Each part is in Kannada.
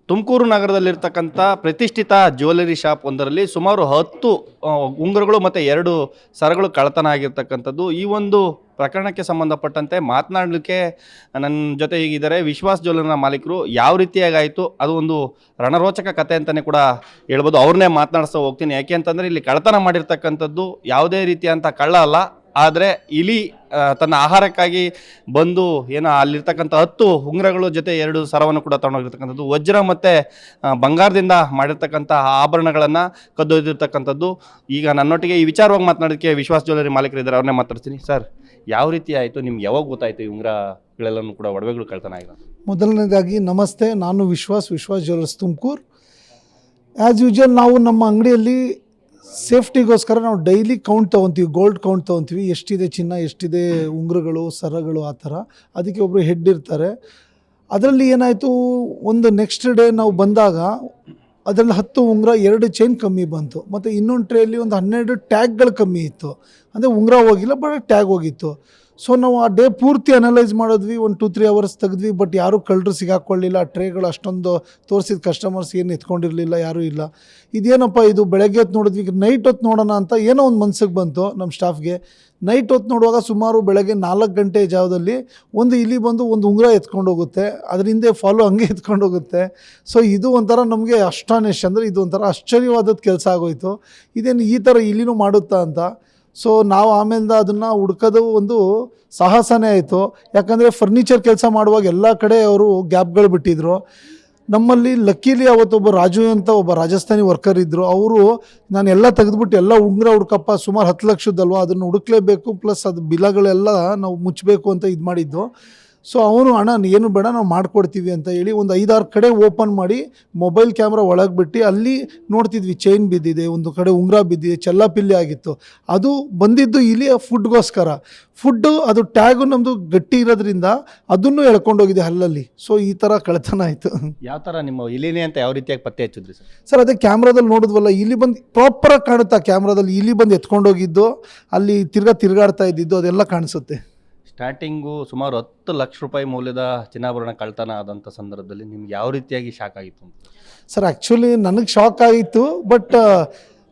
ತುಮಕೂರು ನಗರದಲ್ಲಿರ್ತಕ್ಕಂಥ ಪ್ರತಿಷ್ಠಿತ ಜ್ಯುವೆಲರಿ ಶಾಪ್ ಒಂದರಲ್ಲಿ ಸುಮಾರು 10 ಉಂಗುರಗಳು ಮತ್ತು 2 ಸರಗಳು ಕಳ್ಳತನ ಆಗಿರ್ತಕ್ಕಂಥದ್ದು. ಈ ಒಂದು ಪ್ರಕರಣಕ್ಕೆ ಸಂಬಂಧಪಟ್ಟಂತೆ ಮಾತನಾಡಲಿಕ್ಕೆ ನನ್ನ ಜೊತೆ ಹೀಗಿದ್ದಾರೆ ವಿಶ್ವಾಸ್ ಜ್ಯುವೆಲರ್ನ ಮಾಲೀಕರು. ಯಾವ ರೀತಿಯಾಗಾಯಿತು ಅದು ಒಂದು ರಣರೋಚಕ ಕತೆ ಅಂತಲೇ ಕೂಡ ಹೇಳ್ಬೋದು. ಅವ್ರನ್ನೇ ಮಾತನಾಡಿಸ್ತಾ ಹೋಗ್ತೀನಿ. ಯಾಕೆ ಅಂತಂದರೆ ಇಲ್ಲಿ ಕಳ್ಳತನ ಮಾಡಿರ್ತಕ್ಕಂಥದ್ದು ಯಾವುದೇ ರೀತಿಯಂಥ ಕಳ್ಳ ಅಲ್ಲ, ಆದರೆ ಇಲಿ ತನ್ನ ಆಹಾರಕ್ಕಾಗಿ ಬಂದು ಏನೋ ಅಲ್ಲಿರ್ತಕ್ಕಂಥ 10 ಉಂಗುರಗಳು ಜೊತೆ 2 ಸರವನ್ನು ಕೂಡ ತಗೊಂಡೋಗಿರ್ತಕ್ಕಂಥದ್ದು. ವಜ್ರ ಮತ್ತು ಬಂಗಾರದಿಂದ ಮಾಡಿರ್ತಕ್ಕಂಥ ಆಭರಣಗಳನ್ನು ಕದ್ದೊಯ್ದಿರ್ತಕ್ಕಂಥದ್ದು. ಈಗ ನನ್ನೊಟ್ಟಿಗೆ ಈ ವಿಚಾರವಾಗಿ ಮಾತನಾಡೋದಕ್ಕೆ ವಿಶ್ವಾಸ್ ಜ್ಯುವೆಲರಿ ಮಾಲೀಕರಿದ್ದಾರೆ, ಅವ್ರನ್ನೇ ಮಾತಾಡ್ತೀನಿ. ಸರ್, ಯಾವ ರೀತಿ ಆಯಿತು, ನಿಮ್ಗೆ ಯಾವಾಗ ಗೊತ್ತಾಯಿತು ಈ ಉಂಗುರಗಳೆಲ್ಲನೂ ಕೂಡ ಒಡವೆಗಳು ಕಳ್ತನ ಆಗಿದೆ? ಮೊದಲನೇದಾಗಿ ನಮಸ್ತೆ, ನಾನು ವಿಶ್ವಾಸ್ ಜ್ಯುವೆಲರ್ಸ್ ತುಮಕೂರು. ಆ್ಯಸ್ ಯೂಶುವಲ್ ನಾವು ನಮ್ಮ ಅಂಗಡಿಯಲ್ಲಿ ಸೇಫ್ಟಿಗೋಸ್ಕರ ನಾವು ಡೈಲಿ ಕೌಂಟ್ ತೊಗೊತೀವಿ, ಗೋಲ್ಡ್ ಕೌಂಟ್ ತೊಗೊತೀವಿ, ಎಷ್ಟಿದೆ ಚಿನ್ನ, ಎಷ್ಟಿದೆ ಉಂಗುರಗಳು, ಸರಗಳು, ಆ ಥರ. ಅದಕ್ಕೆ ಒಬ್ಬರು ಹೆಡ್ ಇರ್ತಾರೆ. ಅದರಲ್ಲಿ ಏನಾಯಿತು, ಒಂದು ನೆಕ್ಸ್ಟ್ ಡೇ ನಾವು ಬಂದಾಗ ಅದರಲ್ಲಿ 10 ಉಂಗುರ, 2 ಚೈನ್ ಕಮ್ಮಿ ಬಂತು. ಮತ್ತು ಇನ್ನೊಂದು ಟ್ರೇಯಲ್ಲಿ ಒಂದು 12 ಟ್ಯಾಗ್ಗಳು ಕಮ್ಮಿ ಇತ್ತು. ಅಂದರೆ ಉಂಗುರ ಹೋಗಿಲ್ಲ, ಬಟ್ ಟ್ಯಾಗ್ ಹೋಗಿತ್ತು. ಸೊ ನಾವು ಆ ಡೇ ಪೂರ್ತಿ ಅನಲೈಸ್ ಮಾಡಿದ್ವಿ, ಒಂದು 2-3 ಅವರ್ಸ್ ತೆಗೆದ್ವಿ. ಬಟ್ ಯಾರೂ ಕಳ್ಳರು ಸಿಗಾಕೊಳ್ಳಿಲ್ಲ. ಟ್ರೇಗಳು ಅಷ್ಟೊಂದು ತೋರಿಸಿದ ಕಸ್ಟಮರ್ಸ್ ಏನು ಎತ್ಕೊಂಡಿರಲಿಲ್ಲ, ಯಾರೂ ಇಲ್ಲ. ಇದೇನಪ್ಪ ಇದು, ಬೆಳಗ್ಗೆ ಹೊತ್ತು ನೋಡಿದ್ವಿ, ನೈಟ್ ಹೊತ್ತು ನೋಡೋಣ ಅಂತ ಏನೋ ಒಂದು ಮನ್ಸಿಗೆ ಬಂತು ನಮ್ಮ ಸ್ಟಾಫ್ಗೆ. ನೈಟ್ ಹೊತ್ತು ನೋಡುವಾಗ ಸುಮಾರು ಬೆಳಗ್ಗೆ 4 ಗಂಟೆ ಜಾವದಲ್ಲಿ ಒಂದು ಇಲಿ ಬಂದು ಒಂದು ಉಂಗುರ ಎತ್ಕೊಂಡು ಹೋಗುತ್ತೆ, ಅದ್ರ ಹಿಂದೆ ಫಾಲೋ ಹಂಗೆ ಎತ್ಕೊಂಡು ಹೋಗುತ್ತೆ. ಸೊ ಇದು ಒಂಥರ ನಮಗೆ ಅಷ್ಟಾನಿಶ್, ಅಂದರೆ ಇದು ಒಂಥರ ಆಶ್ಚರ್ಯವಾದದ್ದು ಕೆಲಸ ಆಗೋಯ್ತು. ಇದೇನು ಈ ಥರ ಇಲಿನೂ ಮಾಡುತ್ತಾ ಅಂತ. ಸೊ ನಾವು ಆಮೇಲಿಂದ ಅದನ್ನು ಹುಡ್ಕೋದು ಒಂದು ಸಾಹಸನೇ ಆಯಿತು. ಯಾಕಂದರೆ ಫರ್ನಿಚರ್ ಕೆಲಸ ಮಾಡುವಾಗ ಎಲ್ಲ ಕಡೆ ಅವರು ಗ್ಯಾಪ್ಗಳು ಬಿಟ್ಟಿದ್ರು. ನಮ್ಮಲ್ಲಿ ಲಕ್ಕೀಲಿ ಅವತ್ತೊಬ್ಬ ರಾಜು ಅಂತ ಒಬ್ಬ ರಾಜಸ್ಥಾನಿ ವರ್ಕರ್ ಇದ್ದರು. ಅವರು ನಾನು ಎಲ್ಲ ತೆಗೆದುಬಿಟ್ಟು ಎಲ್ಲ ಉಂಗುರ ಹುಡ್ಕಪ್ಪ, ಸುಮಾರು 10 ಲಕ್ಷದಲ್ವ, ಅದನ್ನು ಹುಡುಕ್ಲೇಬೇಕು, ಪ್ಲಸ್ ಅದು ಬಿಲಗಳೆಲ್ಲ ನಾವು ಮುಚ್ಚಬೇಕು ಅಂತ ಇದು ಮಾಡಿದ್ದು. ಸೊ ಅವನು, ಅಣ್ಣ ಏನು ಬೇಡ ನಾವು ಮಾಡಿಕೊಡ್ತೀವಿ ಅಂತ ಹೇಳಿ ಒಂದು 5-6 ಕಡೆ ಓಪನ್ ಮಾಡಿ ಮೊಬೈಲ್ ಕ್ಯಾಮ್ರಾ ಒಳಗೆ ಬಿಟ್ಟು ಅಲ್ಲಿ ನೋಡ್ತಿದ್ವಿ. ಚೈನ್ ಬಿದ್ದಿದೆ, ಒಂದು ಕಡೆ ಉಂಗುರ ಬಿದ್ದಿದೆ, ಚೆಲ್ಲಪಿಲ್ಲಿ ಆಗಿತ್ತು. ಅದು ಬಂದಿದ್ದು ಇಲಿಯ ಫುಡ್ಗೋಸ್ಕರ. ಫುಡ್ಡು ಅದು ಟ್ಯಾಗು ನಮ್ಮದು ಗಟ್ಟಿ ಇರೋದ್ರಿಂದ ಅದನ್ನು ಎಳ್ಕೊಂಡೋಗಿದೆ ಹಲ್ಲಲ್ಲಿ. ಸೊ ಈ ಥರ ಕಳ್ಳತನ ಆಯಿತು. ಯಾವ ಥರ ನಿಮ್ಮ ಇಲಿನೇ ಅಂತ ಯಾವ ರೀತಿಯಾಗಿ ಪತ್ತೆ ಹಚ್ಚಿದ್ರಿ ಸರ್? ಸರ್, ಅದೇ ಕ್ಯಾಮ್ರಾದಲ್ಲಿ ನೋಡಿದ್ವಲ್ಲ, ಇಲಿ ಬಂದು ಪ್ರಾಪರಾಗಿ ಕಾಣುತ್ತಾ ಕ್ಯಾಮ್ರಾದಲ್ಲಿ, ಇಲಿ ಬಂದು ಎತ್ಕೊಂಡೋಗಿದ್ದು, ಅಲ್ಲಿ ತಿರ್ಗಾಡ್ತಾ ಇದ್ದಿದ್ದು ಅದೆಲ್ಲ ಕಾಣಿಸುತ್ತೆ. ಸ್ಟಾರ್ಟಿಂಗು ಸುಮಾರು 10 ಲಕ್ಷ ರೂಪಾಯಿ ಮೌಲ್ಯದ ಚಿನ್ನಾಭರಣ ಕಳ್ತನ ಆದಂಥ ಸಂದರ್ಭದಲ್ಲಿ ನಿಮ್ಗೆ ಯಾವ ರೀತಿಯಾಗಿ ಶಾಕ್ ಆಗಿತ್ತು ಅಂತ? ಸರ್, ಆ್ಯಕ್ಚುಲಿ ನನಗೆ ಶಾಕ್ ಆಗಿತ್ತು, ಬಟ್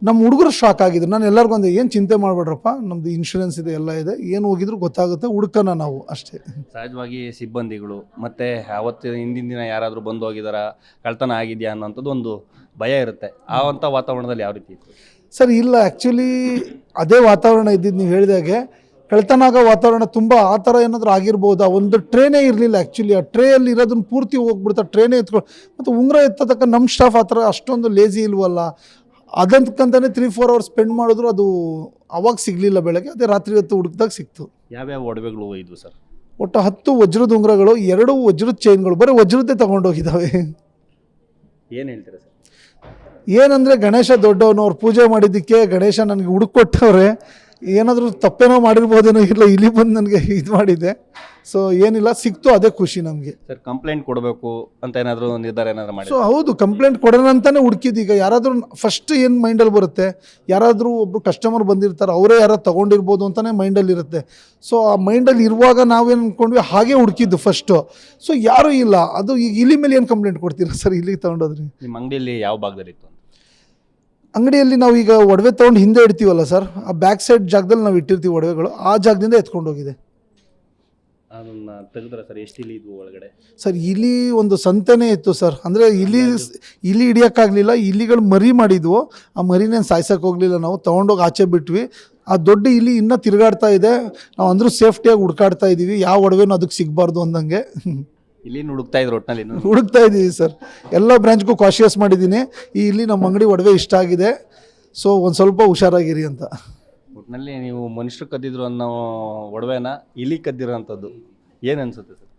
ನಮ್ಮ ಹುಡುಗರು ಶಾಕ್ ಆಗಿದ್ರು. ನಾನು ಎಲ್ಲರಿಗೂ ಒಂದು ಏನು ಚಿಂತೆ ಮಾಡಬೇಡ್ರಪ್ಪ, ನಮ್ಮದು ಇನ್ಶೂರೆನ್ಸ್ ಇದೆ, ಎಲ್ಲ ಇದೆ, ಏನು ಹೋಗಿದ್ರು ಗೊತ್ತಾಗುತ್ತೆ, ಹುಡ್ಕೋಣ ನಾವು ಅಷ್ಟೇ. ಸಹಜವಾಗಿ ಸಿಬ್ಬಂದಿಗಳು ಮತ್ತು ಅವತ್ತು ಹಿಂದಿನ ದಿನ ಯಾರಾದರೂ ಬಂದು ಹೋಗಿದಾರ, ಕಳ್ತನ ಆಗಿದೆಯಾ ಅನ್ನೋಂಥದ್ದು ಒಂದು ಭಯ ಇರುತ್ತೆ. ಆ ಅಂಥ ವಾತಾವರಣದಲ್ಲಿ ಯಾವ ರೀತಿ ಇತ್ತು? ಸರ್, ಇಲ್ಲ, ಆ್ಯಕ್ಚುಲಿ ಅದೇ ವಾತಾವರಣ ಇದ್ದಿದ್ದು ನೀವು ಹೇಳಿದಾಗೆ. ಕಳ್ತನ ಆಗೋ ವಾತಾವರಣ ತುಂಬ ಆ ಥರ ಏನಾದರೂ ಆಗಿರ್ಬೋದಾ? ಒಂದು ಟ್ರೇನೇ ಇರಲಿಲ್ಲ ಆ್ಯಕ್ಚುಲಿ. ಆ ಟ್ರೇಯಲ್ಲಿ ಇರೋದನ್ನು ಪೂರ್ತಿ ಹೋಗ್ಬಿಡ್ತಾ, ಟ್ರೇನೇ ಎತ್ಕೊಂಡು. ಮತ್ತು ಉಂಗುರ ಎತ್ತತಕ್ಕ ನಮ್ಮ ಸ್ಟಾಫ್ ಆ ಥರ ಅಷ್ಟೊಂದು ಲೇಜಿ ಇಲ್ವಲ್ಲ. ಅದಂತಕ್ಕಂತಲೇ 3-4 ಅವರ್ಸ್ ಸ್ಪೆಂಡ್ ಮಾಡಿದ್ರು, ಅದು ಅವಾಗ ಸಿಗಲಿಲ್ಲ. ಬೆಳಗ್ಗೆ ಅದೇ ರಾತ್ರಿ ಹೊತ್ತು ಹುಡುಕ್ದಾಗ ಸಿಕ್ತು. ಯಾವ್ಯಾವ ಒಡವೆಗಳು ಇದ್ವು ಸರ್? ಒಟ್ಟು 10 ವಜ್ರದ ಉಂಗುರಗಳು, 2 ವಜ್ರದ ಚೈನ್ಗಳು, ಬರೀ ವಜ್ರದ್ದೇ ತೊಗೊಂಡೋಗಿದ್ದಾವೆ. ಏನು ಹೇಳ್ತೀರಾ ಸರ್? ಏನಂದರೆ, ಗಣೇಶ ದೊಡ್ಡವನು, ಅವ್ರು ಪೂಜೆ ಮಾಡಿದ್ದಕ್ಕೆ ಗಣೇಶ ನನಗೆ ಹುಡುಕೊಟ್ಟವ್ರೆ. ಏನಾದರೂ ತಪ್ಪೇನೋ ಮಾಡಿರ್ಬೋದೇನೋ, ಇಲ್ಲ ಇಲಿ ಬಂದು ನನಗೆ ಇದು ಮಾಡಿದೆ. ಸೊ ಏನಿಲ್ಲ, ಸಿಕ್ತು, ಅದೇ ಖುಷಿ ನಮಗೆ. ಸರ್, ಕಂಪ್ಲೇಂಟ್ ಕೊಡಬೇಕು ಅಂತ ಏನಾದರೂ ನಿರ್ಧಾರ ಏನಾದರೂ ಮಾಡಿ? ಸೊ ಹೌದು, ಕಂಪ್ಲೇಂಟ್ ಕೊಡೋಣ ಅಂತಲೇ ಹುಡುಕಿದ್ದು. ಈಗ ಯಾರಾದರೂ ಫಸ್ಟ್ ಏನು ಮೈಂಡಲ್ಲಿ ಬರುತ್ತೆ, ಯಾರಾದರೂ ಒಬ್ಬರು ಕಸ್ಟಮರ್ ಬಂದಿರ್ತಾರೆ, ಅವರೇ ಯಾರು ತೊಗೊಂಡಿರ್ಬೋದು ಅಂತಲೇ ಮೈಂಡಲ್ಲಿ ಇರುತ್ತೆ. ಸೊ ಆ ಮೈಂಡಲ್ಲಿ ಇರುವಾಗ ನಾವೇನು ಅಂದ್ಕೊಂಡ್ವಿ, ಹಾಗೆ ಹುಡುಕಿದ್ದು ಫಸ್ಟು. ಸೊ ಯಾರೂ ಇಲ್ಲ. ಅದು ಈಗ ಇಲಿ ಮೇಲೆ ಏನು ಕಂಪ್ಲೇಂಟ್ ಕೊಡ್ತೀರಾ ಸರ್? ಇಲ್ಲಿಗೆ ತೊಗೊಂಡೋದ್ರಿ. ನಿಮ್ಮ ಅಂಗಡಿಯಲ್ಲಿ ಯಾವ ಭಾಗದಲ್ಲಿತ್ತು? ಅಂಗಡಿಯಲ್ಲಿ ನಾವು ಈಗ ಒಡವೆ ತೊಗೊಂಡು ಹಿಂದೆ ಇಡ್ತೀವಲ್ಲ ಸರ್, ಆ ಬ್ಯಾಕ್ ಸೈಡ್ ಜಾಗದಲ್ಲಿ ನಾವು ಇಟ್ಟಿರ್ತೀವಿ ಒಡವೆಗಳು, ಆ ಜಾಗದಿಂದ ಎತ್ಕೊಂಡೋಗಿದೆ. ಅದನ್ನು ತೆಗೆದ್ರೆ ಸರ್, ಎಷ್ಟು ಇಲಿ ಇದ್ವು ಒಳಗಡೆ? ಸರ್, ಇಲಿ ಒಂದು ಸಂತೆನೇ ಇತ್ತು ಸರ್. ಅಂದರೆ ಇಲಿ ಹಿಡಿಯೋಕ್ಕಾಗಲಿಲ್ಲ. ಇಲಿಗಳು ಮರಿ ಮಾಡಿದ್ವು, ಆ ಮರಿನೇನು ಸಾಯ್ಸೋಕೆ ಹೋಗಲಿಲ್ಲ. ನಾವು ತೊಗೊಂಡೋಗಿ ಆಚೆ ಬಿಟ್ವಿ. ಆ ದೊಡ್ಡ ಇಲಿ ಇನ್ನೂ ತಿರುಗಾಡ್ತಾ ಇದೆ. ನಾವು ಅಂದರೂ ಸೇಫ್ಟಿಯಾಗಿ ಹುಡ್ಕಾಡ್ತಾ ಇದ್ದೀವಿ, ಯಾವ ಒಡವೆನೂ ಅದಕ್ಕೆ ಸಿಗಬಾರ್ದು ಅಂದಂಗೆ. ಇಲ್ಲಿ ಹುಡುಕ್ತಾ ಇದ್ರು, ಒಟ್ಟಿನಲ್ಲಿ ಹುಡುಕ್ತಾ ಇದ್ದೀವಿ ಸರ್. ಎಲ್ಲ ಬ್ರಾಂಚ್ಗೂ ಕಾಶಿಯಸ್ ಮಾಡಿದ್ದೀನಿ. ಈ ಇಲ್ಲಿ ನಮ್ಮ ಅಂಗಡಿ ಒಡವೆ ಇಷ್ಟ ಆಗಿದೆ, ಸೊ ಒಂದು ಸ್ವಲ್ಪ ಹುಷಾರಾಗಿರಿ ಅಂತ. ಒಟ್ಟಿನಲ್ಲಿ ನೀವು ಮನುಷ್ಯರು ಕದ್ದಿದ್ರು ಅನ್ನೋ ಒಡವೆನ ಇಲಿ ಕದ್ದಿರೋ ಅಂಥದ್ದು ಏನು ಅನಿಸುತ್ತೆ ಸರ್?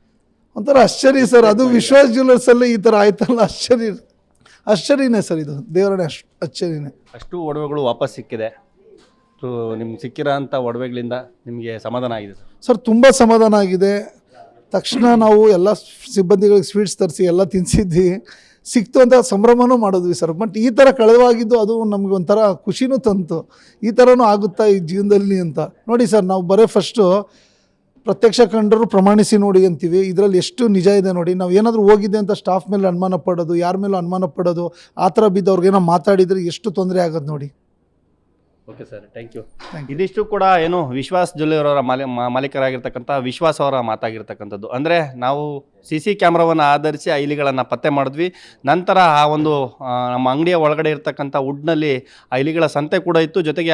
ಒಂಥರ ಆಶ್ಚರ್ಯ ಸರ್. ಅದು ವಿಶ್ವಾಸ್ ಜ್ಯುವೆಲರ್ಸಲ್ಲಿ ಈ ಥರ ಆಯ್ತಲ್ಲ, ಆಶ್ಚರ್ಯನೇ ಸರ್. ಇದು ದೇವರೇ ಆಶ್ಚರ್ಯನೇ. ಅಷ್ಟು ಒಡವೆಗಳು ವಾಪಸ್ ಸಿಕ್ಕಿದೆ. ನಿಮ್ಗೆ ಸಿಕ್ಕಿರೋ ಅಂಥ ಒಡವೆಗಳಿಂದ ನಿಮಗೆ ಸಮಾಧಾನ ಆಗಿದೆ ಸರ್? ಸರ್, ತುಂಬ ಸಮಾಧಾನ ಆಗಿದೆ. ತಕ್ಷಣ ನಾವು ಎಲ್ಲ ಸಿಬ್ಬಂದಿಗಳಿಗೆ ಸ್ವೀಟ್ಸ್ ತರಿಸಿ ಎಲ್ಲ ತಿನ್ನಿಸಿದ್ವಿ. ಸಿಕ್ತು ಅಂತ ಸಂಭ್ರಮನೂ ಮಾಡಿದ್ವಿ ಸರ್. ಬಟ್ ಈ ಥರ ಕಳೆವಾಗಿದ್ದು ಅದು ನಮಗೆ ಒಂಥರ ಖುಷಿನೂ ತಂತು. ಈ ಥರನೂ ಆಗುತ್ತಾ ಈ ಜೀವನದಲ್ಲಿ ಅಂತ. ನೋಡಿ ಸರ್, ನಾವು ಬರೀ ಫಸ್ಟು ಪ್ರತ್ಯಕ್ಷ ಕಂಡರು ಪ್ರಮಾಣಿಸಿ ನೋಡಿ ಅಂತೀವಿ. ಇದರಲ್ಲಿ ಎಷ್ಟು ನಿಜ ಇದೆ ನೋಡಿ. ನಾವು ಏನಾದರೂ ಹೋಗಿದೆ ಅಂತ ಸ್ಟಾಫ್ ಮೇಲೆ ಅನುಮಾನ ಪಡೋದು, ಯಾರ ಮೇಲೂ ಅನುಮಾನ ಪಡೋದು, ಆ ಥರ ಬಿದ್ದವ್ರಿಗೇನೋ ಮಾತಾಡಿದರೆ ಎಷ್ಟು ತೊಂದರೆ ಆಗೋದು ನೋಡಿ. Okay sir, thank you. Thank you. ಇದಿಷ್ಟು ಕೂಡ ಏನು ವಿಶ್ವಾಸ್ ಜ್ಯುವೆಲ್ಲರಿ ಅವರ ಮಾಲೀಕರಾಗಿರ್ತಕ್ಕಂಥ ವಿಶ್ವಾಸ್ ಅವರ ಮಾತಾಗಿರ್ತಕ್ಕಂಥದ್ದು. ಅಂದರೆ ನಾವು CC ಕ್ಯಾಮ್ರಾವನ್ನು ಆಧರಿಸಿ ಆ ಇಲಿಗಳನ್ನು ಪತ್ತೆ ಮಾಡಿದ್ವಿ. ನಂತರ ಆ ಒಂದು ನಮ್ಮ ಅಂಗಡಿಯ ಒಳಗಡೆ ಇರ್ತಕ್ಕಂಥ ವುಡ್ನಲ್ಲಿ ಆ ಇಲಿಗಳ ಸಂತೆ ಕೂಡ ಇತ್ತು. ಜೊತೆಗೆ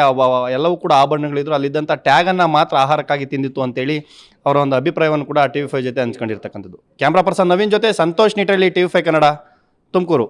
ಎಲ್ಲವೂ ಕೂಡ ಆಭರಣಗಳಿದ್ರು. ಅಲ್ಲಿದ್ದಂಥ ಟ್ಯಾಗನ್ನು ಮಾತ್ರ ಆಹಾರಕ್ಕಾಗಿ ತಿಂದಿತ್ತು ಅಂತೇಳಿ ಅವರ ಒಂದು ಅಭಿಪ್ರಾಯವನ್ನು ಕೂಡ TV5 ಜೊತೆ ಹಂಚ್ಕೊಂಡಿರ್ತಕ್ಕಂಥದ್ದು. ಕ್ಯಾಮ್ರಾ ಪರ್ಸನ್ ನವೀನ್ ಜೊತೆ ಸಂತೋಷ್ ನಿಟ್ರಲ್ಲಿ TV5 ಕನ್ನಡ, ತುಮಕೂರು.